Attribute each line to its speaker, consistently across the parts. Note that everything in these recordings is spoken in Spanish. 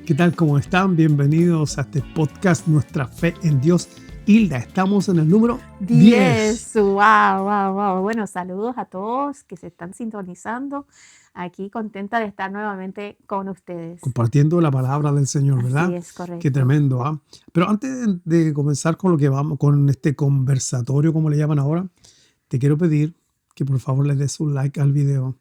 Speaker 1: ¿Qué tal? ¿Cómo están? Bienvenidos a este podcast Nuestra Fe en Dios. Hilda, estamos en el número 10.
Speaker 2: Wow. Bueno, saludos a todos que se están sintonizando. Aquí contenta de estar nuevamente con ustedes.
Speaker 1: Compartiendo la palabra del Señor,
Speaker 2: Así
Speaker 1: ¿verdad?
Speaker 2: es, correcto.
Speaker 1: Qué tremendo, ¿ah? Pero antes de comenzar con lo que vamos, con este conversatorio, como le llaman ahora, te quiero pedir que por favor le des un like al video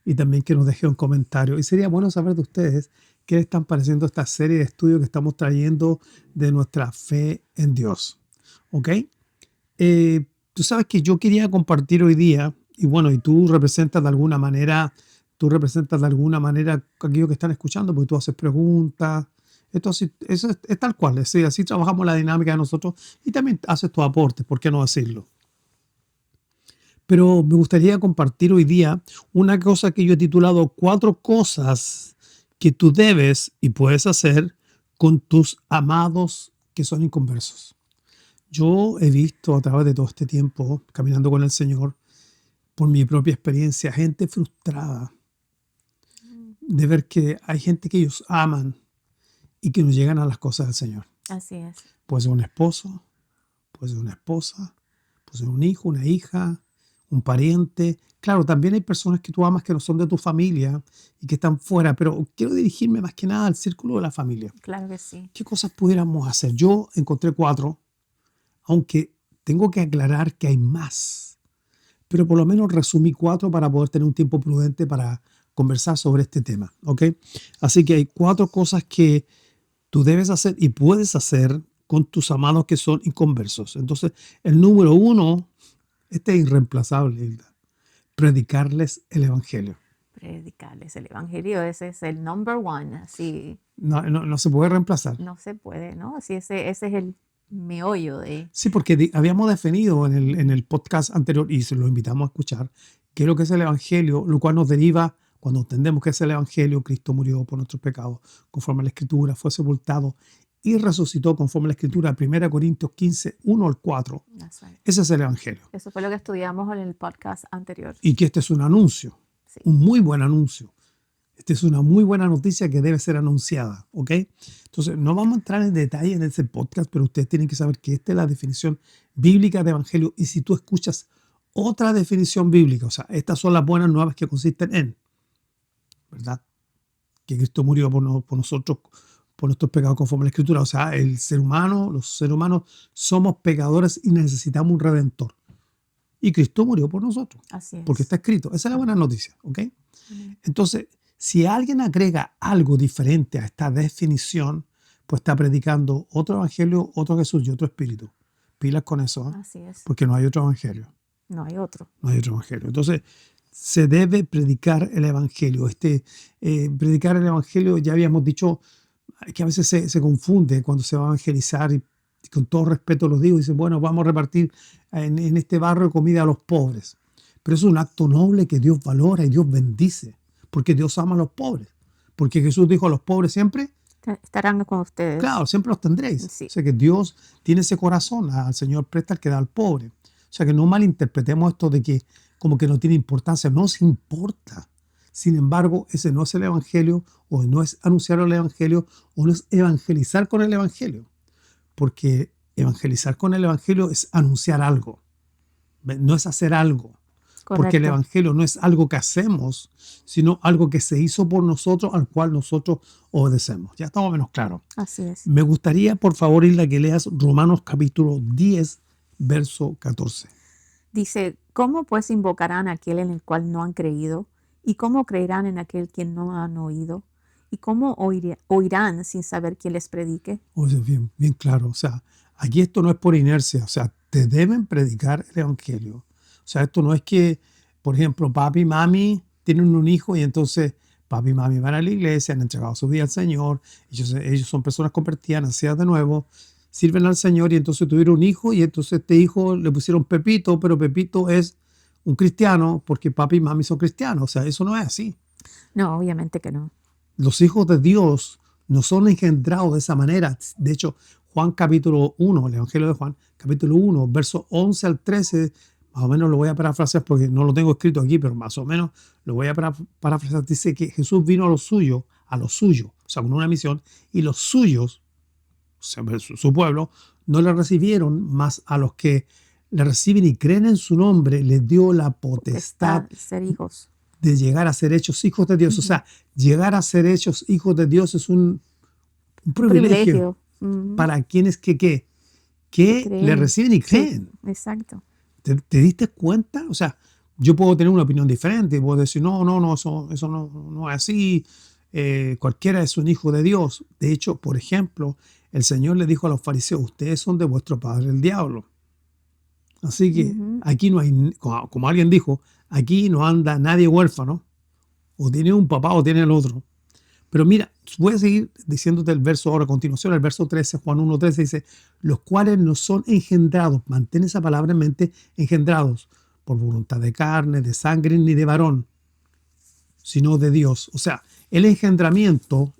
Speaker 1: y también que nos deje un comentario. Y sería bueno saber de ustedes qué les están pareciendo esta serie de estudios que estamos trayendo de nuestra fe en Dios. ¿Ok? Tú sabes que yo quería compartir hoy día, y bueno, y tú representas de alguna manera aquello que están escuchando, porque tú haces preguntas. Esto así, eso es tal cual, así trabajamos la dinámica de nosotros y también haces tus aportes, ¿por qué no decirlo? Pero me gustaría compartir hoy día una cosa que yo he titulado 4 cosas que tú debes y puedes hacer con tus amados que son inconversos. Yo he visto a través de todo este tiempo, caminando con el Señor, por mi propia experiencia, gente frustrada de ver que hay gente que ellos aman y que no llegan a las cosas del Señor.
Speaker 2: Así es.
Speaker 1: Puede ser un esposo, puede ser una esposa, puede ser un hijo, una hija, un pariente. Claro, también hay personas que tú amas que no son de tu familia y que están fuera, pero quiero dirigirme más que nada al círculo de la familia.
Speaker 2: Claro que sí.
Speaker 1: ¿Qué cosas pudiéramos hacer? Yo encontré 4, aunque tengo que aclarar que hay más, pero por lo menos resumí 4 para poder tener un tiempo prudente para conversar sobre este tema, ¿ok? Así que hay 4 cosas que tú debes hacer y puedes hacer con tus amados que son inconversos. Entonces, el número 1, este es irreemplazable, Hilda, predicarles el evangelio.
Speaker 2: Predicarles el evangelio, ese es el number one. Así
Speaker 1: No se puede reemplazar.
Speaker 2: no se puede, ¿no? Así ese es el meollo de.
Speaker 1: Sí, porque habíamos definido en el podcast anterior, y se lo invitamos a escuchar, qué es lo que es el evangelio, lo cual nos deriva, cuando entendemos que es el evangelio, Cristo murió por nuestros pecados, conforme a la Escritura, fue sepultado y resucitó conforme a la Escritura, 1 Corintios 15, 1 al 4.
Speaker 2: That's right.
Speaker 1: Ese es el evangelio.
Speaker 2: Eso fue lo que estudiamos en el podcast anterior.
Speaker 1: Y que este es un anuncio,
Speaker 2: Sí.
Speaker 1: un muy buen anuncio. Esta es una muy buena noticia que debe ser anunciada, ¿ok? Entonces, no vamos a entrar en detalle en ese podcast, pero ustedes tienen que saber que esta es la definición bíblica de evangelio. Y si tú escuchas otra definición bíblica, o sea, estas son las buenas nuevas que consisten en, ¿verdad? Que Cristo murió por nosotros, por nuestros pecados conforme a la Escritura. O sea, los seres humanos somos pecadores y necesitamos un redentor. Y Cristo murió por nosotros,
Speaker 2: Así es.
Speaker 1: porque está escrito. Esa es la buena noticia, ¿ok?
Speaker 2: Amén.
Speaker 1: Entonces, si alguien agrega algo diferente a esta definición, pues está predicando otro evangelio, otro Jesús y otro espíritu. Pilas con eso, ¿eh?
Speaker 2: Así es.
Speaker 1: Porque no hay otro evangelio.
Speaker 2: No hay otro.
Speaker 1: No hay otro evangelio. Entonces, se debe predicar el evangelio. Predicar el evangelio, ya habíamos dicho que a veces se confunde cuando se va a evangelizar, y con todo respeto los digo, dicen, bueno, vamos a repartir en este barrio comida a los pobres. Pero es un acto noble que Dios valora y Dios bendice, porque Dios ama a los pobres. Porque Jesús dijo a los pobres siempre,
Speaker 2: Estarán con ustedes.
Speaker 1: claro, siempre los tendréis.
Speaker 2: Sí.
Speaker 1: O sea que Dios tiene ese corazón, al Señor presta el que da al pobre. O sea que no malinterpretemos esto de que como que no tiene importancia, no se importa. Sin embargo, ese no es el evangelio, o no es anunciar el evangelio, o no es evangelizar con el evangelio. Porque evangelizar con el evangelio es anunciar algo, no es hacer algo.
Speaker 2: Correcto.
Speaker 1: Porque el evangelio no es algo que hacemos, sino algo que se hizo por nosotros, al cual nosotros obedecemos. Ya estamos menos claros.
Speaker 2: Así es.
Speaker 1: Me gustaría, por favor, Isla, que leas Romanos capítulo 10, verso 14.
Speaker 2: Dice, ¿cómo pues invocarán a aquel en el cual no han creído? ¿Y cómo creerán en aquel que no han oído? ¿Y cómo oirán sin saber quién les predique?
Speaker 1: O sea, bien claro. O sea, aquí esto no es por inercia. O sea, te deben predicar el evangelio. O sea, esto no es que, por ejemplo, papi y mami tienen un hijo y entonces papi y mami van a la iglesia, han entregado su vida al Señor, ellos son personas convertidas, nacidas de nuevo, sirven al Señor y entonces tuvieron un hijo y entonces este hijo le pusieron Pepito, pero Pepito es un cristiano porque papi y mami son cristianos. O sea, eso no es así.
Speaker 2: No, obviamente que no.
Speaker 1: Los hijos de Dios no son engendrados de esa manera. De hecho, Juan capítulo 1, el Evangelio de Juan, capítulo 1, versos 11 al 13, más o menos lo voy a parafrasear porque no lo tengo escrito aquí, pero más o menos lo voy a parafrasear. Dice que Jesús vino a lo suyo, o sea, con una misión, y los suyos, o sea, su pueblo, no le recibieron, mas a los que le reciben y creen en su nombre, les dio la potestad
Speaker 2: Potestad, ser hijos.
Speaker 1: de llegar a ser hechos hijos de Dios. O
Speaker 2: Ujú.
Speaker 1: sea, llegar a ser hechos hijos de Dios es un
Speaker 2: Un
Speaker 1: privilegio
Speaker 2: privilegio. Ujú.
Speaker 1: para quienes
Speaker 2: Que
Speaker 1: que le
Speaker 2: creen.
Speaker 1: reciben y
Speaker 2: Sí,
Speaker 1: creen.
Speaker 2: exacto.
Speaker 1: ¿Te diste cuenta? O sea, yo puedo tener una opinión diferente, puedo decir, no, eso no es así, cualquiera es un hijo de Dios. De hecho, por ejemplo, el Señor le dijo a los fariseos, ustedes son de vuestro padre el diablo. Así que
Speaker 2: Ujú.
Speaker 1: aquí no hay, como alguien dijo, aquí no anda nadie huérfano, o tiene un papá o tiene el otro. Pero mira, voy a seguir diciéndote el verso ahora a continuación, el verso 13, Juan 1:13 dice, los cuales no son engendrados, mantén esa palabra en mente, engendrados por voluntad de carne, de sangre, ni de varón, sino de Dios. O sea, el engendramiento,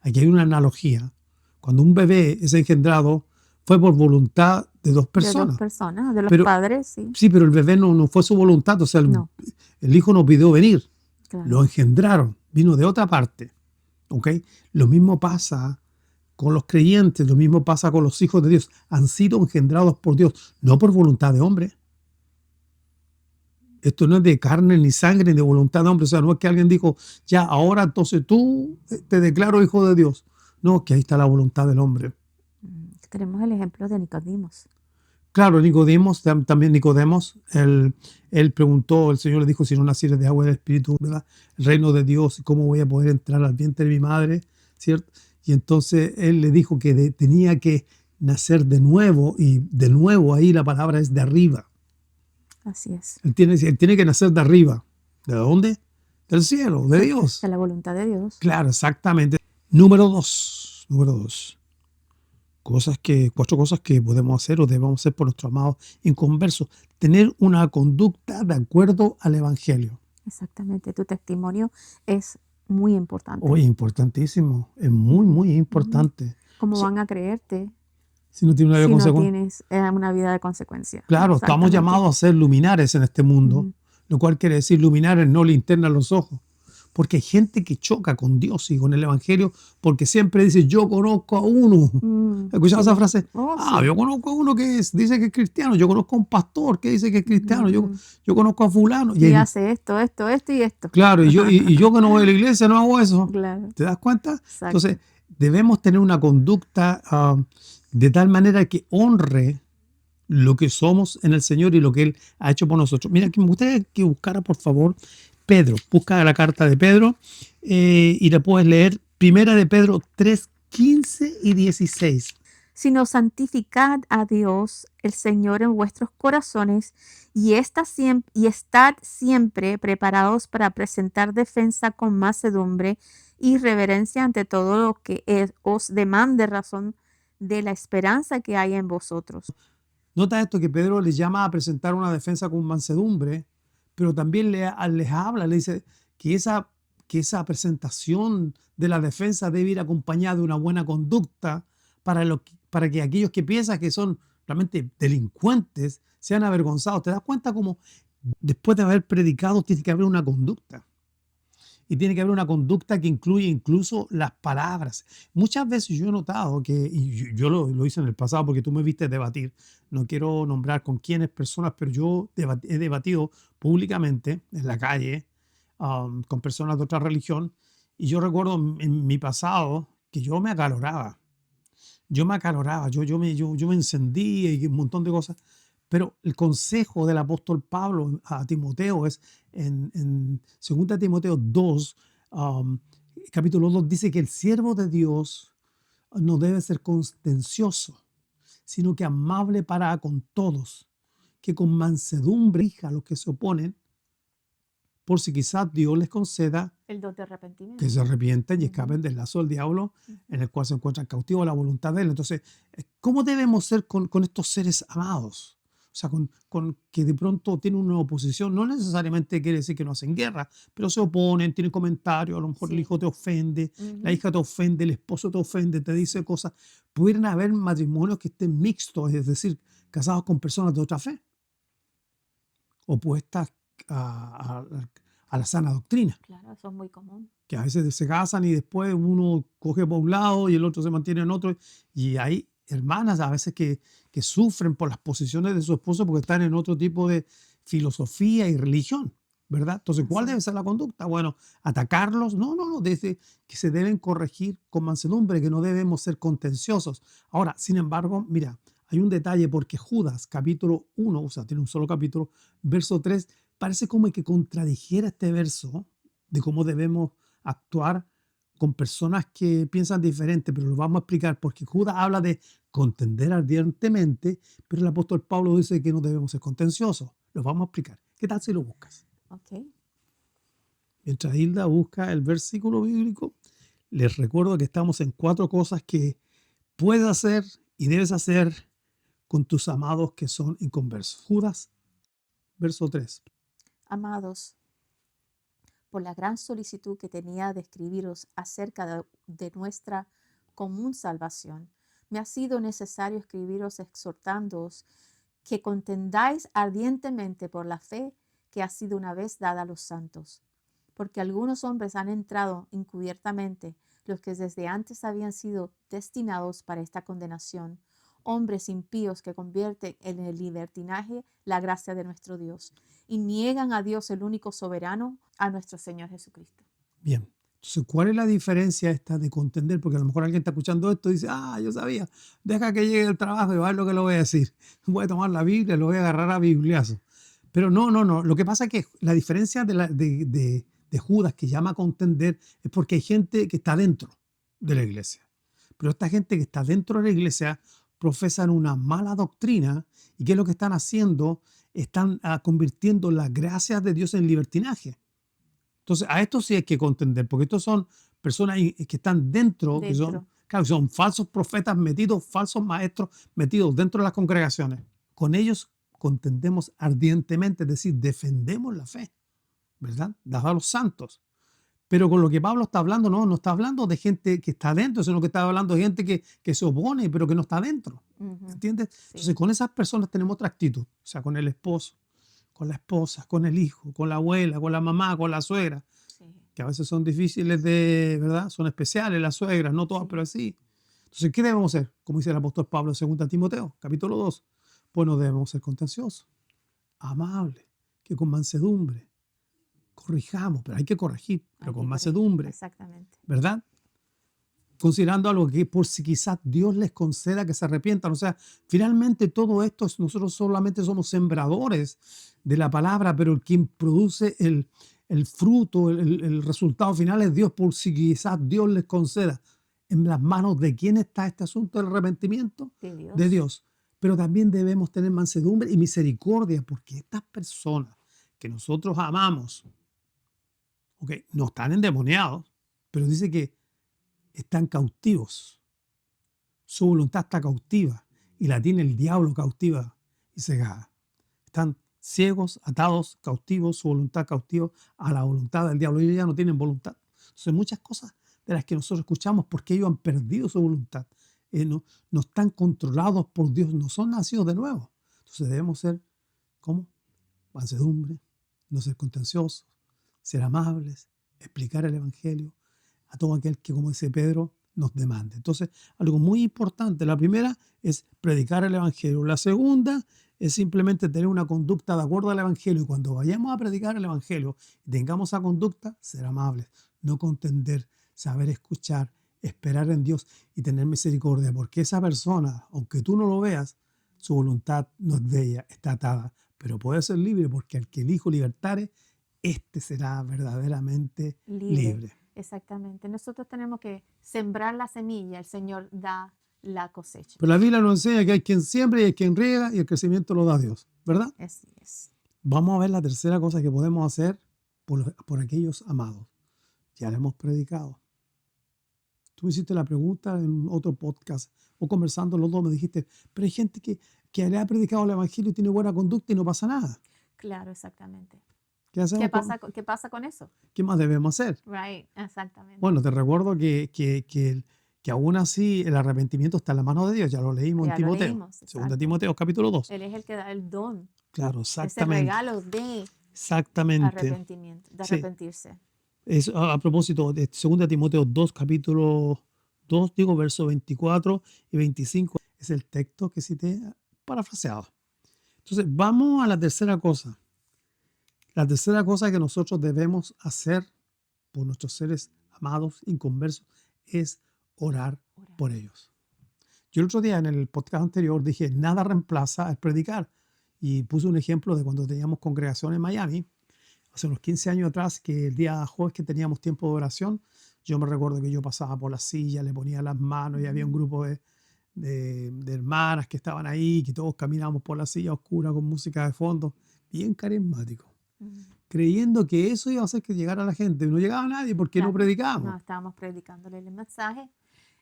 Speaker 1: aquí hay una analogía. Cuando un bebé es engendrado, fue por voluntad de dos
Speaker 2: De dos
Speaker 1: personas.
Speaker 2: personas, de los
Speaker 1: Pero
Speaker 2: padres, sí.
Speaker 1: sí, pero el bebé no fue su voluntad, o sea,
Speaker 2: No,
Speaker 1: el hijo no pidió venir, lo
Speaker 2: claro.
Speaker 1: engendraron, vino de otra parte. ¿Ok? Lo mismo pasa con los creyentes, lo mismo pasa con los hijos de Dios. Han sido engendrados por Dios, no por voluntad de hombre. Esto no es de carne ni sangre ni de voluntad de hombre. O sea, no es que alguien dijo, ya, ahora entonces tú te declaro hijo de Dios. No, que ahí está la voluntad del hombre.
Speaker 2: Tenemos el ejemplo de Nicodimos.
Speaker 1: Claro, Nicodemos, también Nicodemos, él preguntó, el Señor le dijo, si no nacieres de agua y del Espíritu, ¿verdad? El reino de Dios, ¿cómo voy a poder entrar al vientre de mi madre? ¿Cierto? Y entonces él le dijo que tenía que nacer de nuevo, y de nuevo ahí la palabra es de arriba.
Speaker 2: Así es.
Speaker 1: Él tiene que nacer de arriba. ¿De dónde? Del cielo, de
Speaker 2: De
Speaker 1: Dios.
Speaker 2: la voluntad de Dios.
Speaker 1: Claro, exactamente. Número dos. Cuatro cosas que podemos hacer o debemos hacer por nuestros amados inconversos. Tener una conducta de acuerdo al Evangelio.
Speaker 2: Exactamente. Tu testimonio es muy importante.
Speaker 1: Oye, importantísimo. Es muy,
Speaker 2: Ujú,
Speaker 1: muy
Speaker 2: ujú.
Speaker 1: importante. O
Speaker 2: ¿Cómo
Speaker 1: sea,
Speaker 2: van a creerte
Speaker 1: si no tiene una vida
Speaker 2: si no
Speaker 1: consecuencia.
Speaker 2: tienes una vida de consecuencia?
Speaker 1: Claro, estamos
Speaker 2: Exactamente.
Speaker 1: llamados a ser luminares en este mundo,
Speaker 2: Ujú.
Speaker 1: lo cual quiere decir luminares, no linterna en los ojos. Porque hay gente que choca con Dios y con el Evangelio porque siempre dice, yo conozco a uno. ¿Escuchado esa
Speaker 2: Sí.
Speaker 1: frase?
Speaker 2: Oh,
Speaker 1: Ah,
Speaker 2: sí.
Speaker 1: yo conozco a uno dice que es cristiano, yo conozco a un pastor que dice que es cristiano,
Speaker 2: Ujú.
Speaker 1: yo conozco a fulano.
Speaker 2: Y hace esto, esto, esto y esto.
Speaker 1: Claro, y yo que no voy a la iglesia no hago eso.
Speaker 2: Claro.
Speaker 1: ¿Te das cuenta? Entonces,
Speaker 2: Exacto.
Speaker 1: debemos tener una conducta de tal manera que honre lo que somos en el Señor y lo que Él ha hecho por nosotros. Mira, que me gustaría que buscara, por favor, Pedro. Busca la carta de Pedro y la puedes leer. Primera de Pedro 3:15 y 16.
Speaker 2: Sino santificad a Dios, el Señor, en vuestros corazones, y estad siempre preparados para presentar defensa con mansedumbre y reverencia ante todo lo que os demande razón de la esperanza que hay en vosotros.
Speaker 1: Nota esto, que Pedro les llama a presentar una defensa con mansedumbre, pero también les habla, le dice que esa presentación de la defensa debe ir acompañada de una buena conducta para que aquellos que piensan que son realmente delincuentes sean avergonzados. ¿Te das cuenta cómo después de haber predicado tiene que haber una conducta? Y tiene que haber una conducta que incluye incluso las palabras. Muchas veces yo he notado que, y yo lo hice en el pasado porque tú me viste debatir, no quiero nombrar con quiénes personas, pero yo he debatido públicamente en la calle con personas de otra religión, y yo recuerdo en mi pasado que yo me encendía y un montón de cosas. Pero el consejo del apóstol Pablo a Timoteo es en 2 Timoteo 2, um, capítulo 2, dice que el siervo de Dios no debe ser contencioso, sino que amable para con todos, que con mansedumbre corrija a los que se oponen, por si quizás Dios les conceda
Speaker 2: El don de
Speaker 1: que
Speaker 2: arrepentimiento.
Speaker 1: se arrepientan y
Speaker 2: Ujú,
Speaker 1: escapen del lazo del diablo
Speaker 2: ujú.
Speaker 1: en el cual se encuentran cautivos a la voluntad de Él. Entonces, ¿cómo debemos ser con estos seres amados? O sea, con que de pronto tienen una oposición, no necesariamente quiere decir que no hacen guerra, pero se oponen, tienen comentarios, a lo mejor el
Speaker 2: Sí.
Speaker 1: hijo te ofende, la
Speaker 2: Ujú.
Speaker 1: hija te ofende, el esposo te ofende, te dice cosas. Pudieran haber matrimonios que estén mixtos, es decir, casados con personas de otra fe, opuestas a, a- a la sana doctrina.
Speaker 2: Claro, eso es muy común.
Speaker 1: Que a veces se casan y después uno coge por un lado y el otro se mantiene en otro. Y hay hermanas a veces que sufren por las posiciones de su esposo porque están en otro tipo de filosofía y religión, ¿verdad? Entonces, ¿cuál
Speaker 2: Así
Speaker 1: debe
Speaker 2: es.
Speaker 1: ser la conducta? Bueno, atacarlos. No, desde que se deben corregir con mansedumbre, que no debemos ser contenciosos. Ahora, sin embargo, mira, hay un detalle porque Judas, capítulo 1, o sea, tiene un solo capítulo, verso 3, parece como que contradijera este verso de cómo debemos actuar con personas que piensan diferente, pero lo vamos a explicar porque Judas habla de contender ardientemente, pero el apóstol Pablo dice que no debemos ser contenciosos. Lo vamos a explicar. ¿Qué tal si lo buscas?
Speaker 2: Ok.
Speaker 1: Mientras Hilda busca el versículo bíblico, les recuerdo que estamos en 4 cosas que puedes hacer y debes hacer con tus amados que son inconversos. Judas, verso 3.
Speaker 2: Amados, por la gran solicitud que tenía de escribiros acerca de nuestra común salvación, me ha sido necesario escribiros exhortándoos que contendáis ardientemente por la fe que ha sido una vez dada a los santos. Porque algunos hombres han entrado encubiertamente, los que desde antes habían sido destinados para esta condenación, hombres impíos que convierten en el libertinaje la gracia de nuestro Dios y niegan a Dios el único soberano, a nuestro Señor Jesucristo.
Speaker 1: Bien. Entonces, ¿cuál es la diferencia esta de contender? Porque a lo mejor alguien está escuchando esto y dice, yo sabía, deja que llegue el trabajo y va a ver lo que le voy a decir. Voy a tomar la Biblia, lo voy a agarrar a bibliazo. Pero no. Lo que pasa es que la diferencia de Judas que llama a contender es porque hay gente que está dentro de la iglesia. Pero esta gente que está dentro de la iglesia profesan una mala doctrina y ¿qué es lo que están haciendo? Están convirtiendo las gracias de Dios en libertinaje. Entonces, a esto sí hay que contender, porque estos son personas que están dentro, que son,
Speaker 2: Dentro.
Speaker 1: claro, son falsos profetas metidos, falsos maestros metidos dentro de las congregaciones. Con ellos contendemos ardientemente, es decir, defendemos la fe, ¿verdad? Dada a los santos. Pero con lo que Pablo está hablando, no está hablando de gente que está dentro, sino que está hablando de gente que se opone, pero que no está dentro.
Speaker 2: Ujú.
Speaker 1: ¿Entiendes?
Speaker 2: Sí.
Speaker 1: Entonces, con esas personas tenemos otra actitud, o sea, con el esposo, con la esposa, con el hijo, con la abuela, con la mamá, con la suegra,
Speaker 2: Sí.
Speaker 1: que a veces son difíciles de, ¿verdad? Son especiales las suegras, no todas,
Speaker 2: Sí.
Speaker 1: pero sí. Entonces, ¿qué debemos hacer? Como dice el apóstol Pablo en 2 Timoteo, capítulo 2. Pues no debemos ser contenciosos, amables, que con mansedumbre corrijamos, pero hay que corregir, pero
Speaker 2: Hay
Speaker 1: con
Speaker 2: que corregir.
Speaker 1: mansedumbre,
Speaker 2: Exactamente.
Speaker 1: ¿verdad? Considerando algo que por si quizás Dios les conceda que se arrepientan. O sea, finalmente todo esto, nosotros solamente somos sembradores de la palabra, pero quien produce el fruto, el resultado final es Dios, por si quizás Dios les conceda. ¿En las manos de quién está este asunto del arrepentimiento?
Speaker 2: De Dios.
Speaker 1: De Dios. Pero también debemos tener mansedumbre y misericordia, porque estas personas que nosotros amamos, no están endemoniados, pero dice que están cautivos. Su voluntad está cautiva y la tiene el diablo cautiva y cegada. Están ciegos, atados, cautivos, su voluntad cautiva a la voluntad del diablo. Ellos ya no tienen voluntad. Entonces, muchas cosas de las que nosotros escuchamos, porque ellos han perdido su voluntad, no están controlados por Dios, no son nacidos de nuevo. Entonces, debemos ser, ¿cómo? Mansedumbre, no ser contenciosos, ser amables, explicar el Evangelio a todo aquel que, como dice Pedro, nos demande. Entonces, algo muy importante. La primera es predicar el Evangelio. La segunda es simplemente tener una conducta de acuerdo al Evangelio. Y cuando vayamos a predicar el Evangelio y tengamos esa conducta, ser amables, no contender, saber escuchar, esperar en Dios y tener misericordia. Porque esa persona, aunque tú no lo veas, su voluntad no es de ella, está atada. Pero puede ser libre porque al que el Hijo libertare, este será verdaderamente libre.
Speaker 2: Exactamente. Nosotros tenemos que sembrar la semilla, el Señor da la cosecha.
Speaker 1: Pero la Biblia nos enseña que hay quien siembra y hay quien riega y el crecimiento lo da Dios, ¿verdad?
Speaker 2: Así es.
Speaker 1: Vamos a ver la tercera cosa que podemos hacer por aquellos amados. Ya le hemos predicado. Tú me hiciste la pregunta en otro podcast o conversando los dos me dijiste, pero hay gente que le ha predicado el Evangelio y tiene buena conducta y no pasa nada.
Speaker 2: Claro, exactamente.
Speaker 1: ¿Qué hacemos?
Speaker 2: ¿Qué pasa con eso?
Speaker 1: ¿Qué más debemos hacer?
Speaker 2: Right, exactamente.
Speaker 1: Bueno, te recuerdo que aún así el arrepentimiento está en la mano de Dios. Ya lo leímos
Speaker 2: Ya
Speaker 1: en
Speaker 2: lo
Speaker 1: Timoteo.
Speaker 2: leímos,
Speaker 1: Segunda
Speaker 2: exacto.
Speaker 1: Timoteo, capítulo 2.
Speaker 2: Él es el que da el don,
Speaker 1: Claro,
Speaker 2: ese
Speaker 1: exactamente.
Speaker 2: regalo de
Speaker 1: Exactamente.
Speaker 2: arrepentimiento, de
Speaker 1: Sí.
Speaker 2: arrepentirse.
Speaker 1: A propósito de 2 Timoteo 2, capítulo 2, digo, versos 24 y 25, es el texto que cité parafraseado. Entonces, vamos a la tercera cosa. La tercera cosa que nosotros debemos hacer por nuestros seres amados, inconversos, es orar
Speaker 2: Orar.
Speaker 1: por ellos. Yo el otro día en el podcast anterior dije, nada reemplaza el predicar. Y puse un ejemplo de cuando teníamos congregación en Miami, hace unos 15 años atrás, que el día jueves que teníamos tiempo de oración, yo me recuerdo que yo pasaba por la silla, le ponía las manos y había un grupo de hermanas que estaban ahí, que todos caminábamos por la silla oscura con música de fondo, bien carismático, creyendo que eso iba a hacer que llegara la gente. Y no llegaba nadie porque no
Speaker 2: Claro,
Speaker 1: predicábamos.
Speaker 2: no estábamos predicándole el mensaje,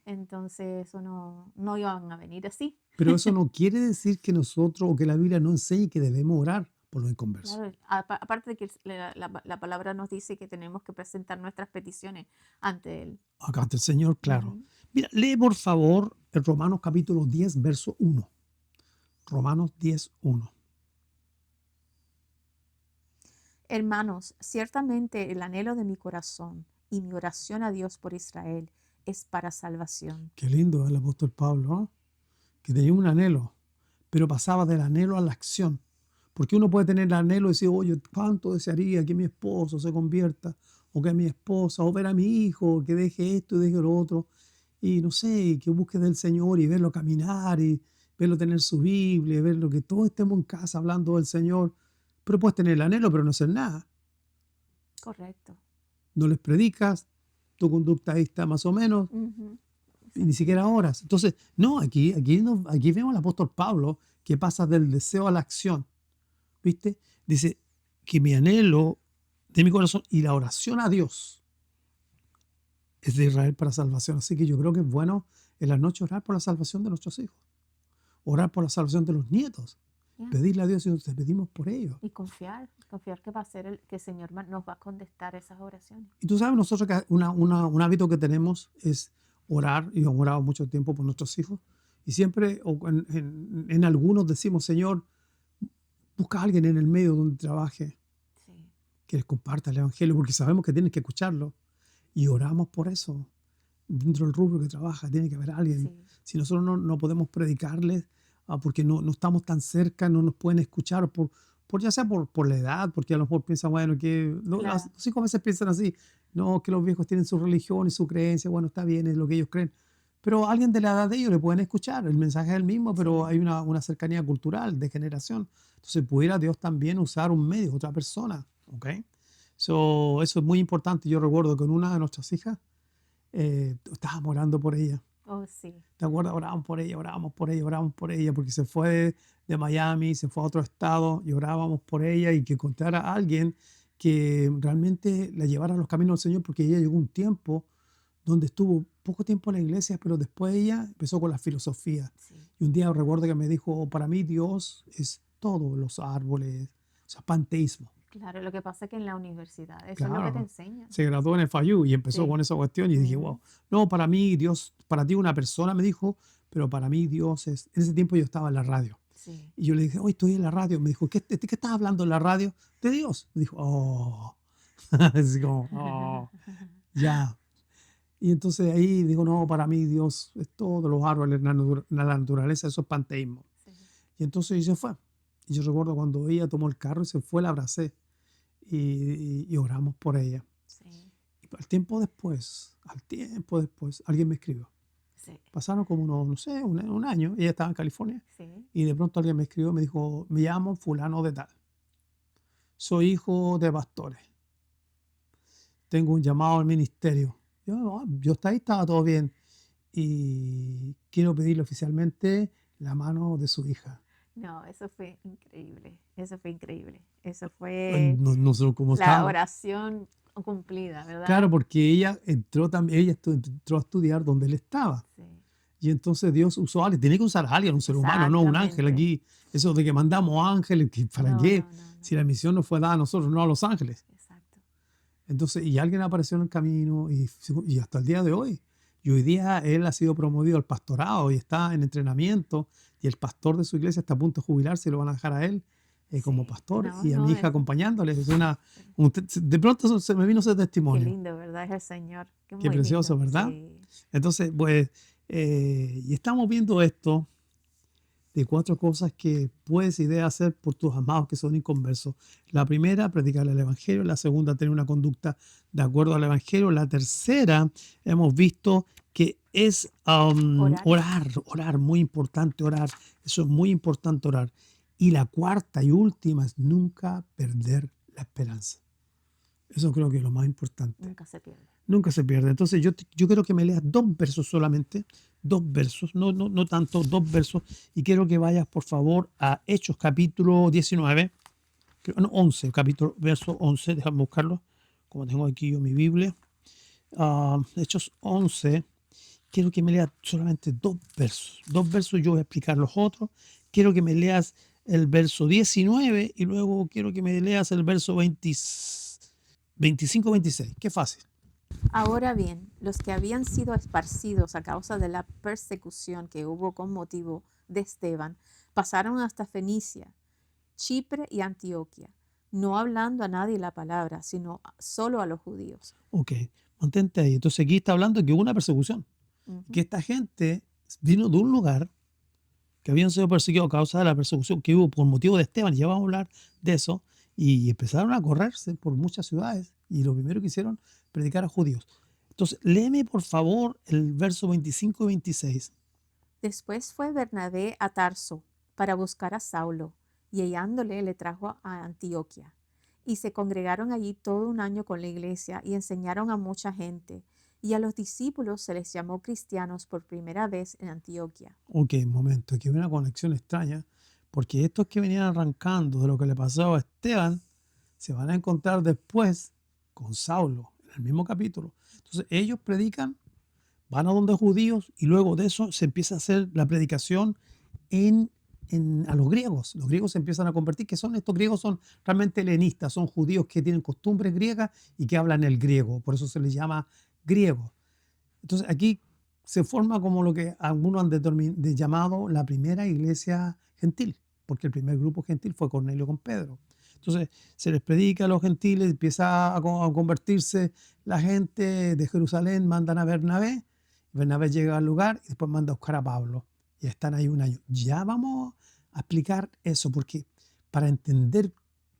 Speaker 2: entonces eso no iban a venir así.
Speaker 1: Pero eso no quiere decir que nosotros o que la Biblia no enseñe que debemos orar por los inconversos.
Speaker 2: Claro, aparte de que la palabra nos dice que tenemos que presentar nuestras peticiones ante Él.
Speaker 1: Acá está el Señor, claro.
Speaker 2: Ujú.
Speaker 1: Mira, lee por favor el Romanos capítulo 10, verso 1. Romanos 10, 1.
Speaker 2: Hermanos, ciertamente el anhelo de mi corazón y mi oración a Dios por Israel es para salvación.
Speaker 1: Qué lindo el apóstol Pablo, ¿no? Que tenía un anhelo, pero pasaba del anhelo a la acción. Porque uno puede tener el anhelo y decir, oye, ¿cuánto desearía que mi esposo se convierta? O que mi esposa, o ver a mi hijo, que deje esto y deje lo otro. Y no sé, y que busque del Señor y verlo caminar y verlo tener su Biblia, y verlo que todos estemos en casa hablando del Señor. Pero puedes tener el anhelo, pero no hacer nada.
Speaker 2: Correcto.
Speaker 1: No les predicas, tu conducta ahí está más o menos,
Speaker 2: Ujú.
Speaker 1: y ni siquiera oras. Entonces, no, aquí vemos al apóstol Pablo que pasa del deseo a la acción. ¿Viste? Dice que mi anhelo de mi corazón y la oración a Dios es de Israel para salvación. Así que yo creo que es bueno en la noche orar por la salvación de nuestros hijos, orar por la salvación de los nietos,
Speaker 2: Ya.
Speaker 1: pedirle a Dios y te pedimos por ellos.
Speaker 2: Y confiar que va a ser que el Señor nos va a contestar esas oraciones.
Speaker 1: Y tú sabes, nosotros que un hábito que tenemos es orar, y hemos orado mucho tiempo por nuestros hijos, y siempre en algunos decimos, Señor, busca a alguien en el medio donde trabaje,
Speaker 2: Sí.
Speaker 1: que les comparta el Evangelio, porque sabemos que tienen que escucharlo, y oramos por eso. Dentro del rubro que trabaja tiene que haber alguien.
Speaker 2: Sí.
Speaker 1: Si nosotros no podemos predicarles, porque no estamos tan cerca, no nos pueden escuchar, ya sea por la edad, porque a lo mejor piensan, bueno, que
Speaker 2: Claro.
Speaker 1: los hijos a veces piensan así, no, que los viejos tienen su religión y su creencia, bueno, está bien, es lo que ellos creen. Pero a alguien de la edad de ellos le pueden escuchar, el mensaje es el mismo, pero
Speaker 2: Sí.
Speaker 1: hay una cercanía cultural, de generación. Entonces, pudiera Dios también usar un medio, otra persona, ¿ok? Eso es muy importante. Yo recuerdo que con una de nuestras hijas, estábamos orando por ella.
Speaker 2: Oh, sí.
Speaker 1: ¿Te acuerdas? Orábamos por ella, orábamos por ella, orábamos por ella, porque se fue de Miami, se fue a otro estado y orábamos por ella y que encontrara a alguien que realmente la llevara a los caminos del Señor, porque ella llegó un tiempo donde estuvo poco tiempo en la iglesia, pero después ella empezó con la filosofía.
Speaker 2: Sí.
Speaker 1: Y un día recuerdo que me dijo, para mí Dios es todo, los árboles, o sea, panteísmo.
Speaker 2: Claro, lo que pasa es que en la universidad, eso es lo que te
Speaker 1: Claro,
Speaker 2: enseñan.
Speaker 1: se graduó en el FIU y empezó
Speaker 2: Sí.
Speaker 1: con esa cuestión y dije,
Speaker 2: Ujú.
Speaker 1: wow, no, para mí Dios, para ti una persona, me dijo, pero para mí Dios es, en ese tiempo yo estaba en la radio.
Speaker 2: Sí.
Speaker 1: Y yo le dije, hoy estoy en la radio. Me dijo, ¿de qué estás hablando en la radio? De Dios. Me dijo, oh, así como, oh, ya. Y entonces ahí digo, no, para mí Dios es todo, los árboles, la naturaleza, eso es panteísmo.
Speaker 2: Sí.
Speaker 1: Y entonces ella se fue. Y yo recuerdo cuando ella tomó el carro y se fue, la abracé y oramos por ella.
Speaker 2: Sí.
Speaker 1: Y al tiempo después, alguien me escribió.
Speaker 2: Sí.
Speaker 1: Pasaron como no sé, un año, ella estaba en California,
Speaker 2: Sí.
Speaker 1: y de pronto alguien me escribió, me dijo, me llamo fulano de tal, soy hijo de pastores, tengo un llamado al ministerio. Yo hasta ahí estaba todo bien, y quiero pedirle oficialmente la mano de su hija.
Speaker 2: No, eso fue increíble. Eso fue increíble. Eso fue
Speaker 1: No sé cómo
Speaker 2: la
Speaker 1: estaba.
Speaker 2: oración cumplida, ¿verdad?
Speaker 1: Claro, porque ella entró también, entró a estudiar donde él estaba.
Speaker 2: Sí.
Speaker 1: Y entonces Dios usó a alguien, tiene que usar a alguien, un ser humano, no un ángel
Speaker 2: Exactamente.
Speaker 1: aquí. Eso de que mandamos ángeles, ¿para
Speaker 2: No,
Speaker 1: qué?
Speaker 2: no, no, no.
Speaker 1: Si la misión no fue dada a nosotros, no a los ángeles.
Speaker 2: Exacto.
Speaker 1: Entonces, y alguien apareció en el camino y hasta el día de hoy. Y hoy día él ha sido promovido al pastorado y está en entrenamiento, y el pastor de su iglesia está a punto de jubilarse y lo van a dejar a él. como
Speaker 2: Sí,
Speaker 1: pastor
Speaker 2: no,
Speaker 1: y a mi
Speaker 2: no,
Speaker 1: hija acompañándole. De pronto se me vino ese
Speaker 2: qué
Speaker 1: testimonio.
Speaker 2: lindo, ¿verdad? Es el Señor, que
Speaker 1: Qué
Speaker 2: muy
Speaker 1: precioso,
Speaker 2: lindo,
Speaker 1: ¿verdad?
Speaker 2: sí.
Speaker 1: Entonces, pues, y estamos viendo esto de 4 cosas que puedes y debes hacer por tus amados que son inconversos. La primera, predicar el Evangelio. La segunda, tener una conducta de acuerdo al Evangelio. La tercera, hemos visto que es
Speaker 2: Orar.
Speaker 1: orar, muy importante orar. Eso es muy importante orar. Y la cuarta y última es nunca perder la esperanza. Eso creo que es lo más importante.
Speaker 2: Nunca se pierde.
Speaker 1: Nunca se pierde. Entonces yo quiero que me leas 2 versos solamente, 2 versos, no tanto, 2 versos, y quiero que vayas por favor a Hechos capítulo 19, no, 11, capítulo, verso 11, déjame buscarlo, como tengo aquí yo mi Biblia. Hechos 11, quiero que me leas solamente 2 versos, 2 versos, yo voy a explicar los otros, quiero que me leas el verso 19 y luego quiero que me leas el verso 25-26, qué fácil.
Speaker 2: Ahora bien, los que habían sido esparcidos a causa de la persecución que hubo con motivo de Esteban, pasaron hasta Fenicia, Chipre y Antioquia, no hablando a nadie la palabra, sino solo a los judíos.
Speaker 1: Ok, mantente ahí. Entonces aquí está hablando que hubo una persecución,
Speaker 2: Ujú.
Speaker 1: que esta gente vino de un lugar que habían sido perseguidos a causa de la persecución que hubo por motivo de Esteban, y ya vamos a hablar de eso, y empezaron a correrse por muchas ciudades, y lo primero que hicieron, predicar a judíos. Entonces, léeme por favor el verso 25 y 26.
Speaker 2: Después fue Bernabé a Tarso para buscar a Saulo, y hallándole le trajo a Antioquia. Y se congregaron allí todo un año con la iglesia y enseñaron a mucha gente, y a los discípulos se les llamó cristianos por primera vez en Antioquia.
Speaker 1: Ok, un momento, aquí hay una conexión extraña, porque estos que venían arrancando de lo que le pasó a Esteban, se van a encontrar después con Saulo, en el mismo capítulo. Entonces, ellos predican, van a donde judíos, y luego de eso se empieza a hacer la predicación a los griegos. Los griegos se empiezan a convertir, que son estos griegos, son realmente helenistas, son judíos que tienen costumbres griegas y que hablan el griego, por eso se les llama griegos. Entonces aquí se forma como lo que algunos han llamado la primera iglesia gentil, porque el primer grupo gentil fue Cornelio con Pedro. Entonces se les predica a los gentiles, empieza a convertirse la gente de Jerusalén, mandan a Bernabé, Bernabé llega al lugar y después manda a buscar a Pablo. Y están ahí un año. Ya vamos a explicar eso, porque para entender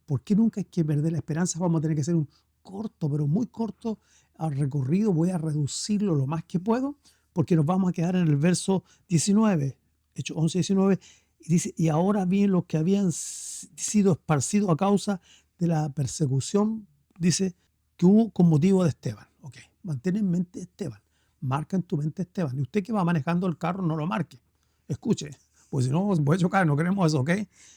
Speaker 1: por qué nunca hay que perder la esperanza, vamos a tener que hacer un corto, pero muy corto recorrido. Voy a reducirlo lo más que puedo, porque nos vamos a quedar en el verso 19, Hechos 11, 19, y dice, y ahora bien los que habían sido esparcidos a causa de la persecución, dice, que hubo con motivo de Esteban. Ok, mantén en mente Esteban, marca en tu mente Esteban, y usted que va manejando el carro no lo marque, escuche, pues si no voy a chocar, no queremos eso, ok.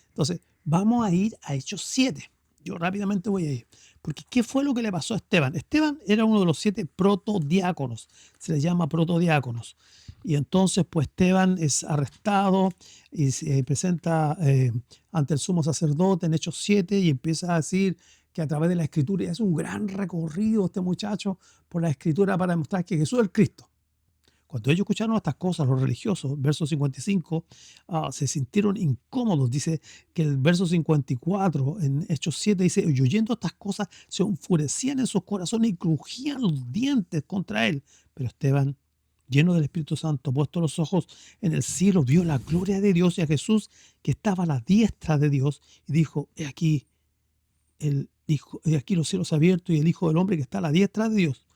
Speaker 1: Entonces, vamos a ir a Hechos 7. Yo rápidamente voy a ir. Porque ¿qué fue lo que le pasó a Esteban? Esteban era uno de los 7 protodiáconos. Se le llama protodiáconos. Y entonces, pues Esteban es arrestado y se presenta ante el sumo sacerdote en Hechos 7 y empieza a decir que a través de la escritura, y hace un gran recorrido este muchacho por la escritura para demostrar que Jesús es el Cristo. Cuando ellos escucharon estas cosas, los religiosos, verso 55, se sintieron incómodos. Dice que el verso 54 en Hechos 7 dice, y oyendo estas cosas se enfurecían en sus corazones y crujían los dientes contra él. Pero Esteban, lleno del Espíritu Santo, puesto los ojos en el cielo, vio la gloria de Dios y a Jesús que estaba a la diestra de Dios y dijo, he aquí los cielos abiertos y el Hijo del Hombre que está a la diestra de Dios.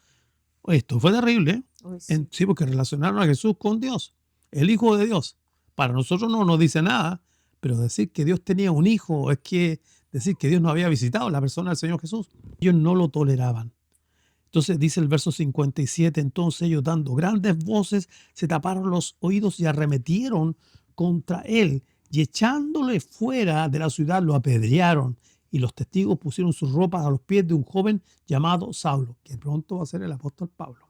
Speaker 1: Esto fue terrible, ¿eh?
Speaker 2: Uy, sí.
Speaker 1: Sí, porque relacionaron a Jesús con Dios, el Hijo de Dios. Para nosotros no nos dice nada, pero decir que Dios tenía un hijo es que decir que Dios no había visitado a la persona del Señor Jesús. Ellos no lo toleraban. Entonces dice el verso 57, entonces ellos dando grandes voces se taparon los oídos y arremetieron contra él y echándole fuera de la ciudad lo apedrearon y los testigos pusieron sus ropas a los pies de un joven llamado Saulo, que pronto va a ser el apóstol Pablo.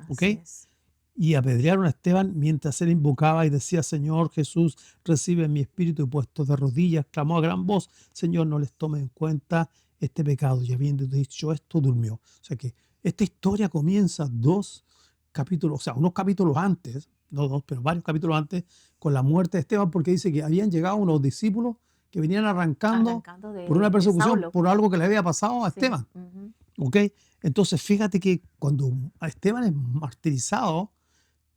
Speaker 1: ¿Ok?
Speaker 2: Así es.
Speaker 1: Y apedrearon a Esteban mientras él invocaba y decía, Señor Jesús, recibe mi espíritu, y puesto de rodillas, clamó a gran voz, Señor, no les tome en cuenta este pecado. Y habiendo dicho esto, durmió. O sea que esta historia comienza 2 capítulos, o sea, unos capítulos antes, no 2, pero varios capítulos antes, con la muerte de Esteban, porque dice que habían llegado unos discípulos que venían arrancando
Speaker 2: Arrancando
Speaker 1: por una
Speaker 2: de
Speaker 1: persecución,
Speaker 2: Saulo.
Speaker 1: por algo que le había pasado a
Speaker 2: Sí.
Speaker 1: Esteban.
Speaker 2: Ujú.
Speaker 1: ¿Ok? Entonces, fíjate que cuando a Esteban es martirizado,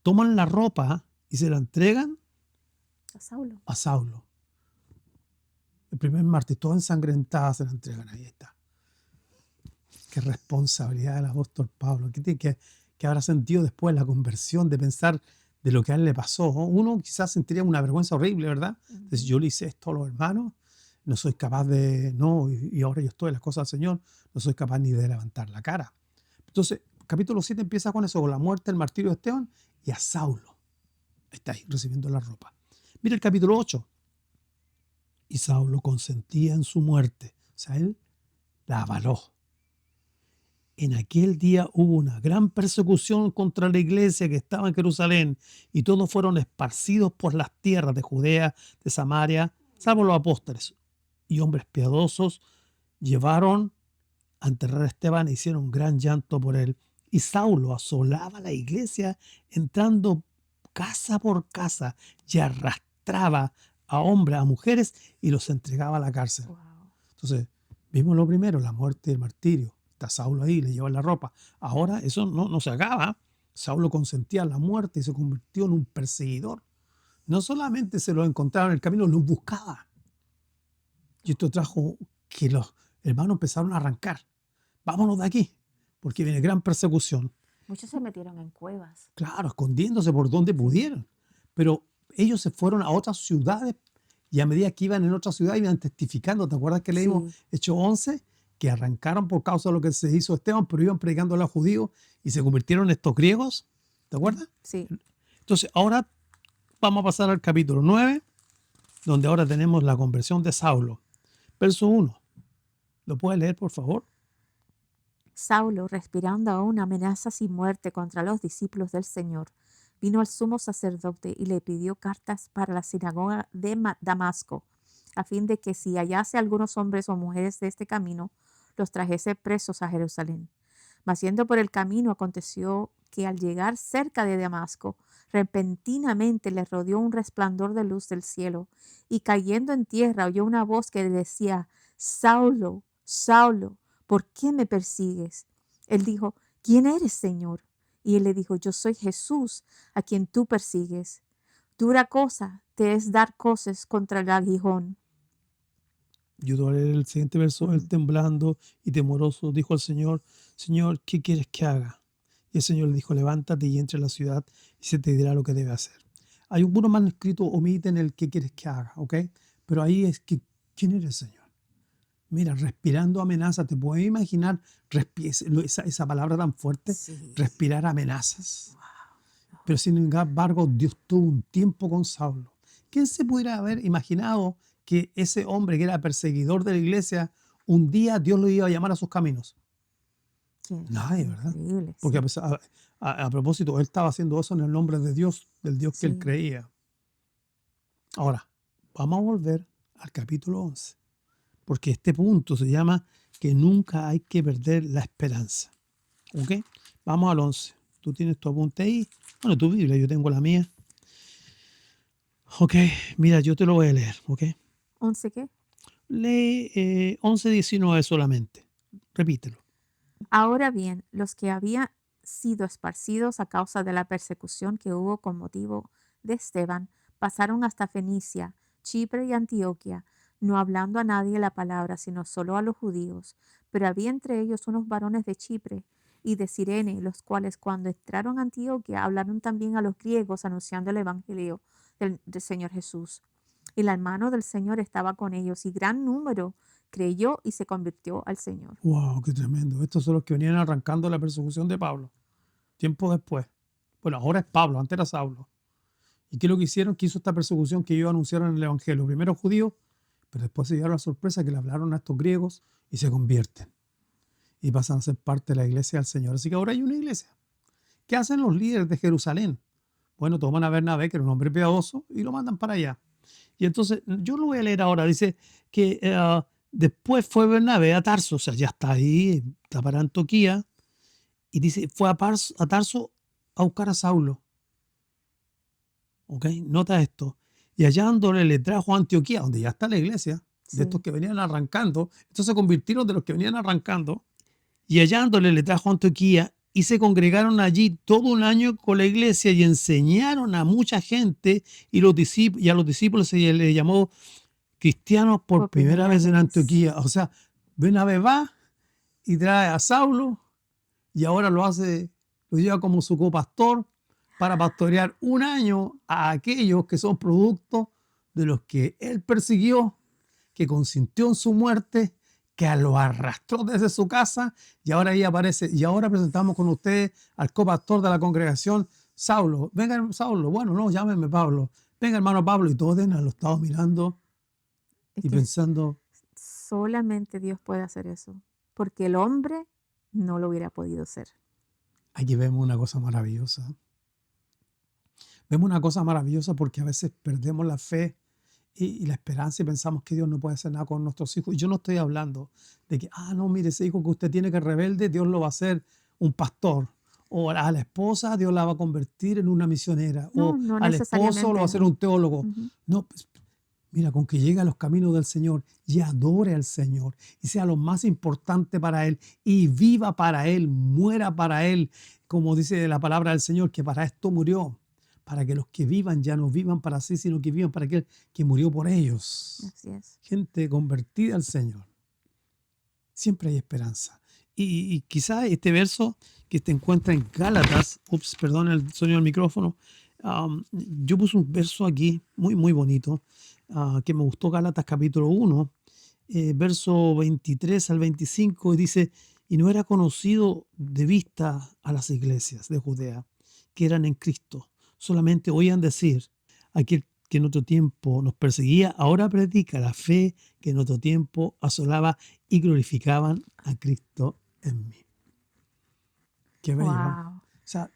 Speaker 1: toman la ropa y se la entregan
Speaker 2: A Saulo.
Speaker 1: a Saulo. El primer mártir, toda ensangrentada, se la entregan. Ahí está. Qué responsabilidad del apóstol Pablo. ¿Qué habrá sentido después la conversión de pensar de lo que a él le pasó? Uno quizás sentiría una vergüenza horrible, ¿verdad? Entonces, yo le hice esto a los hermanos, no soy capaz de, no, y ahora yo estoy en las cosas del Señor, no soy capaz ni de levantar la cara. Entonces, capítulo 7 empieza con eso, con la muerte, el martirio de Esteban y a Saulo. Está ahí recibiendo la ropa. Mira el capítulo 8. Y Saulo consentía en su muerte. O sea, él la avaló. En aquel día hubo una gran persecución contra la iglesia que estaba en Jerusalén y todos fueron esparcidos por las tierras de Judea, de Samaria, salvo los apóstoles. Y hombres piadosos llevaron a enterrar a Esteban e hicieron un gran llanto por él. Y Saulo asolaba la iglesia entrando casa por casa y arrastraba a hombres, a mujeres y los entregaba a la cárcel.
Speaker 2: Wow.
Speaker 1: Entonces, vimos lo primero, la muerte y el martirio. Está Saulo ahí, le llevan la ropa. Ahora eso no se acaba. Saulo consentía la muerte y se convirtió en un perseguidor. No solamente se lo encontraba en el camino, los buscaba. Y esto trajo que los hermanos empezaron a arrancar. Vámonos de aquí, porque viene gran persecución.
Speaker 2: Muchos se metieron en cuevas.
Speaker 1: Claro, escondiéndose por donde pudieran. Pero ellos se fueron a otras ciudades y a medida que iban en otras ciudades iban testificando. ¿Te acuerdas que leímos
Speaker 2: Sí.
Speaker 1: Hechos 11? Que arrancaron por causa de lo que se hizo Esteban, pero iban predicando a los judíos y se convirtieron en estos griegos. ¿Te acuerdas?
Speaker 2: Sí.
Speaker 1: Entonces, ahora vamos a pasar al capítulo 9, donde ahora tenemos la conversión de Saulo. Verso 1. ¿Lo puedes leer, por favor?
Speaker 2: Saulo, respirando aún amenazas y muerte contra los discípulos del Señor, vino al sumo sacerdote y le pidió cartas para la sinagoga de Damasco, a fin de que si hallase algunos hombres o mujeres de este camino, los trajese presos a Jerusalén. Mas yendo por el camino, aconteció que al llegar cerca de Damasco, repentinamente le rodeó un resplandor de luz del cielo, y cayendo en tierra oyó una voz que le decía: Saulo, Saulo, ¿por qué me persigues? Él dijo: ¿Quién eres, Señor? Y él le dijo: Yo soy Jesús, a quien tú persigues. Dura cosa te es dar coces contra el aguijón.
Speaker 1: Yo te voy a leer el siguiente verso. Él temblando y temoroso dijo al Señor: Señor, ¿qué quieres que haga? Y el Señor le dijo: levántate y entra en la ciudad y se te dirá lo que debe hacer. Hay algunos manuscritos omiten el qué quieres que haga, ¿ok? Pero ahí es que, ¿quién eres, Señor? Mira, respirando amenazas. ¿Te puedes imaginar esa palabra tan fuerte?
Speaker 2: Sí.
Speaker 1: Respirar amenazas. Pero sin embargo, Dios tuvo un tiempo con Saulo. ¿Quién se pudiera haber imaginado que ese hombre que era perseguidor de la iglesia, un día Dios lo iba a llamar a sus caminos?
Speaker 2: Qué
Speaker 1: Nadie, ¿verdad?
Speaker 2: increíble,
Speaker 1: Porque
Speaker 2: sí.
Speaker 1: a propósito, él estaba haciendo eso en el nombre de Dios, del Dios que él
Speaker 2: Sí.
Speaker 1: creía. Ahora, vamos a volver al capítulo 11, porque este punto se llama que nunca hay que perder la esperanza. ¿Ok? Vamos al 11. Tú tienes tu apunte ahí. Bueno, tu Biblia, yo tengo la mía. Ok, mira, yo te lo voy a leer, ¿ok?
Speaker 2: ¿11 qué?
Speaker 1: Lee 11:19 solamente. Repítelo.
Speaker 2: Ahora bien, los que habían sido esparcidos a causa de la persecución que hubo con motivo de Esteban, pasaron hasta Fenicia, Chipre y Antioquia, no hablando a nadie la palabra, sino solo a los judíos. Pero había entre ellos unos varones de Chipre y de Cirene, los cuales cuando entraron a Antioquia hablaron también a los griegos anunciando el evangelio del Señor Jesús. Y la mano del Señor estaba con ellos, y gran número creyó y se convirtió al Señor.
Speaker 1: Wow, qué tremendo. Estos son los que venían arrancando la persecución de Pablo. Tiempo después. Bueno, ahora es Pablo, antes era Saulo. ¿Y qué es lo que hicieron? Que hizo esta persecución que ellos anunciaron en el Evangelio. Primero judíos, pero después se llevaron la sorpresa que le hablaron a estos griegos y se convierten. Y pasan a ser parte de la iglesia del Señor. Así que ahora hay una iglesia. ¿Qué hacen los líderes de Jerusalén? Bueno, toman a Bernabé, que era un hombre piadoso, y lo mandan para allá. Y entonces, yo lo voy a leer ahora. Dice que después fue Bernabé a Tarso, o sea, ya está ahí, está para Antioquía, y dice, fue a Tarso a buscar a Saulo. ¿Ok? Nota esto. y hallándole le trajo a Antioquía, donde ya está la iglesia, de estos
Speaker 2: Sí.
Speaker 1: que venían arrancando. Estos se convirtieron de los que venían arrancando. Y hallándole le trajo a Antioquía y se congregaron allí todo un año con la iglesia y enseñaron a mucha gente y, y a los discípulos se les llamó cristianos por
Speaker 2: Por
Speaker 1: primera
Speaker 2: primera
Speaker 1: vez en
Speaker 2: vez.
Speaker 1: Antioquía. O sea, Bernabé va y trae a Saulo y ahora lo lleva como su copastor para pastorear un año a aquellos que son producto de los que él persiguió, que consintió en su muerte, que lo arrastró desde su casa y ahora ahí aparece. Y ahora presentamos con ustedes al copastor de la congregación, Saulo. Venga, Saulo. Bueno, no, llámeme Pablo. Venga, hermano Pablo. Y todos lo estaban mirando
Speaker 2: Es
Speaker 1: y
Speaker 2: que
Speaker 1: pensando,
Speaker 2: solamente Dios puede hacer eso, porque el hombre no lo hubiera podido hacer.
Speaker 1: aquí vemos una cosa maravillosa. Vemos una cosa maravillosa porque a veces perdemos la fe y la esperanza y pensamos que Dios no puede hacer nada con nuestros hijos. Y yo no estoy hablando de que, no, mire, ese hijo que usted tiene que es rebelde, Dios lo va a hacer un pastor. O a la esposa Dios la va a convertir en una misionera.
Speaker 2: No,
Speaker 1: O
Speaker 2: no
Speaker 1: al esposo lo va a
Speaker 2: necesariamente,
Speaker 1: hacer
Speaker 2: no.
Speaker 1: un teólogo.
Speaker 2: Ujú.
Speaker 1: No, pues, mira, con que llegue a los caminos del Señor y adore al Señor y sea lo más importante para Él y viva para Él, muera para Él, como dice la palabra del Señor, que para esto murió, para que los que vivan ya no vivan para sí, sino que vivan para aquel que murió por ellos.
Speaker 2: Así es.
Speaker 1: Gente convertida al Señor. Siempre hay esperanza. Y quizá este verso que se encuentra en Gálatas, perdón el sonido del micrófono, yo puse un verso aquí muy, muy bonito, que me gustó, Gálatas capítulo 1, verso 23 al 25, y dice, y no era conocido de vista a las iglesias de Judea, que eran en Cristo, solamente oían decir, aquel que en otro tiempo nos perseguía, ahora predica la fe que en otro tiempo asolaba y glorificaban a Cristo en mí. Qué bello, ¿no?
Speaker 2: Wow.
Speaker 1: O sea,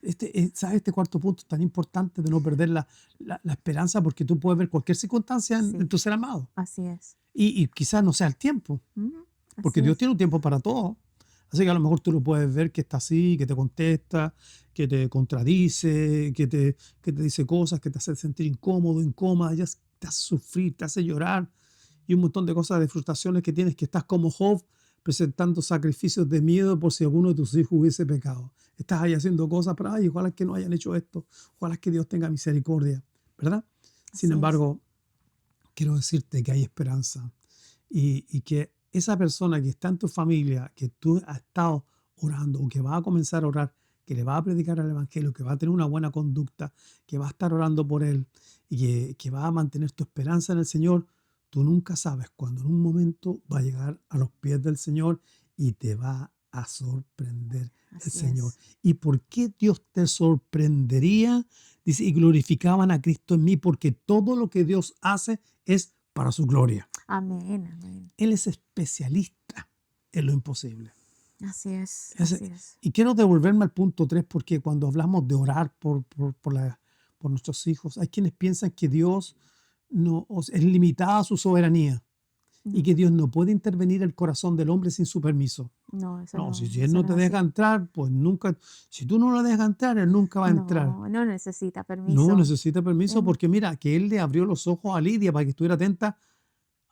Speaker 1: ¿sabes? Este cuarto punto es tan importante de no perder la esperanza porque tú puedes ver cualquier circunstancia en
Speaker 2: Sí,
Speaker 1: tu ser amado.
Speaker 2: así es.
Speaker 1: Y quizás no sea el tiempo,
Speaker 2: Ujú.
Speaker 1: porque
Speaker 2: Así
Speaker 1: Dios
Speaker 2: es.
Speaker 1: tiene un tiempo para todo. Así que a lo mejor tú lo puedes ver que está así, que te contesta, que te contradice, que te dice cosas, que te hace sentir incómodo, incómoda, ya te hace sufrir, te hace llorar y un montón de cosas, de frustraciones que tienes, que estás como Job presentando sacrificios de miedo por si alguno de tus hijos hubiese pecado. Estás ahí haciendo cosas, pero ojalá que no hayan hecho esto, ojalá que Dios tenga misericordia, ¿verdad? Sin
Speaker 2: Así es.
Speaker 1: embargo, quiero decirte que hay esperanza y que esa persona que está en tu familia, que tú has estado orando o que va a comenzar a orar, que le va a predicar el Evangelio, que va a tener una buena conducta, que va a estar orando por él y que va a mantener tu esperanza en el Señor, tú nunca sabes cuándo en un momento va a llegar a los pies del Señor y te va a sorprender el
Speaker 2: Así
Speaker 1: Señor.
Speaker 2: es.
Speaker 1: ¿Y por qué Dios te sorprendería? Dice, y glorificaban a Cristo en mí, porque todo lo que Dios hace es para su gloria.
Speaker 2: Amén, amén.
Speaker 1: Él es especialista en lo imposible.
Speaker 2: Así es,
Speaker 1: Ese-
Speaker 2: así es.
Speaker 1: y quiero devolverme al punto 3 porque cuando hablamos de orar por nuestros hijos, hay quienes piensan que Dios no, es limitada a su soberanía y
Speaker 2: No,
Speaker 1: que Dios no puede intervenir en el corazón del hombre sin su permiso.
Speaker 2: no,
Speaker 1: No, si Él
Speaker 2: eso
Speaker 1: no
Speaker 2: no
Speaker 1: te
Speaker 2: es
Speaker 1: deja
Speaker 2: así.
Speaker 1: entrar, pues nunca, si tú no lo dejas entrar, Él nunca va a entrar.
Speaker 2: No, no necesita
Speaker 1: No
Speaker 2: permiso.
Speaker 1: necesita permiso
Speaker 2: Él,
Speaker 1: porque mira, que Él le abrió los ojos a Lidia para que estuviera atenta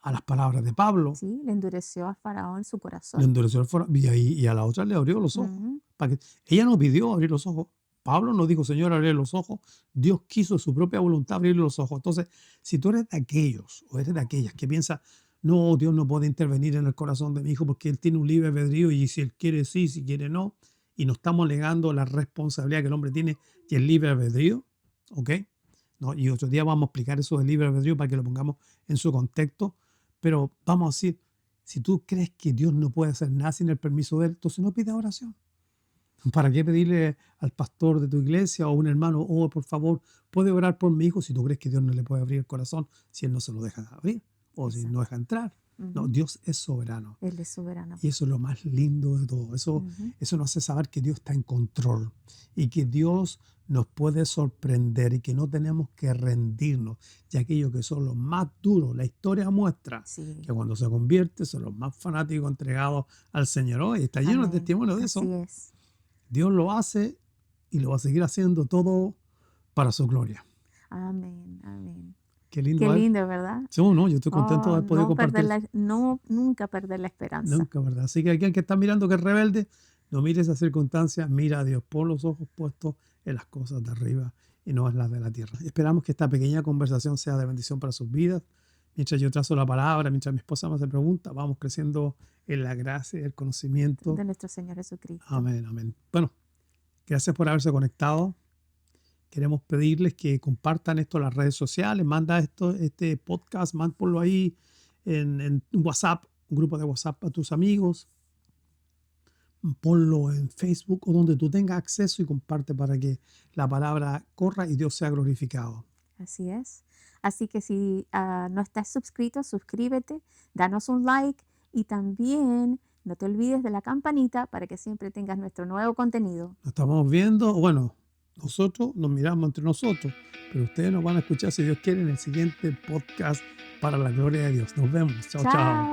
Speaker 1: a las palabras de Pablo.
Speaker 2: sí, le endureció a Faraón su
Speaker 1: Le
Speaker 2: corazón.
Speaker 1: endureció el y a la otra le abrió los ojos.
Speaker 2: Ujú.
Speaker 1: Para que, ella no pidió abrir los ojos. Pablo no dijo, Señor, abre los ojos. Dios quiso su propia voluntad abrir los ojos. Entonces, si tú eres de aquellos o eres de aquellas que piensan, no, Dios no puede intervenir en el corazón de mi hijo porque él tiene un libre albedrío y si él quiere sí, si quiere no, y no estamos negando la responsabilidad que el hombre tiene y el libre albedrío, ¿ok? No, y otro día vamos a explicar eso del libre albedrío para que lo pongamos en su contexto, pero vamos a decir, si tú crees que Dios no puede hacer nada sin el permiso de Él, entonces no pidas oración. ¿Para qué pedirle al pastor de tu iglesia o a un hermano, por favor, puede orar por mi hijo si tú crees que Dios no le puede abrir el corazón si Él no se lo deja abrir o si no
Speaker 2: Exacto.
Speaker 1: deja entrar? No,
Speaker 2: Ujú.
Speaker 1: Dios es soberano.
Speaker 2: Él es soberano.
Speaker 1: Y eso es lo más lindo de todo.
Speaker 2: Ujú.
Speaker 1: Eso nos hace saber que Dios está en control y que Dios nos puede sorprender y que no tenemos que rendirnos. Y aquellos que son los más duros, la historia muestra
Speaker 2: Sí,
Speaker 1: que cuando se convierte son los más fanáticos entregados al Señor. Hoy está lleno de
Speaker 2: amén.
Speaker 1: testimonios de
Speaker 2: Así
Speaker 1: eso.
Speaker 2: es.
Speaker 1: Dios lo hace y lo va a seguir haciendo todo para su gloria.
Speaker 2: Amén, amén.
Speaker 1: Qué
Speaker 2: Qué
Speaker 1: lindo, ¿eh?
Speaker 2: lindo, ¿verdad?
Speaker 1: Sí, no, yo estoy contento de
Speaker 2: Oh,
Speaker 1: haber podido compartir.
Speaker 2: nunca perder la esperanza.
Speaker 1: Nunca, ¿verdad? Así que aquel que está mirando que es rebelde, no mire esas circunstancias, mira a Dios, pon los ojos puestos en las cosas de arriba y no en las de la tierra. Esperamos que esta pequeña conversación sea de bendición para sus vidas. Mientras yo trazo la palabra, mientras mi esposa me hace preguntas, vamos creciendo en la gracia y el conocimiento.
Speaker 2: De nuestro Señor Jesucristo.
Speaker 1: Amén, amén. Bueno, gracias por haberse conectado. Queremos pedirles que compartan esto en las redes sociales. Manda este podcast, ponlo ahí en WhatsApp, un grupo de WhatsApp a tus amigos. Ponlo en Facebook o donde tú tengas acceso y comparte para que la palabra corra y Dios sea glorificado.
Speaker 2: Así es. Así que si no estás suscrito, suscríbete, danos un like y también no te olvides de la campanita para que siempre tengas nuestro nuevo contenido.
Speaker 1: Nos estamos viendo, bueno, nosotros nos miramos entre nosotros, pero ustedes nos van a escuchar, si Dios quiere, en el siguiente podcast para la gloria de Dios. Nos vemos. Chao, chao.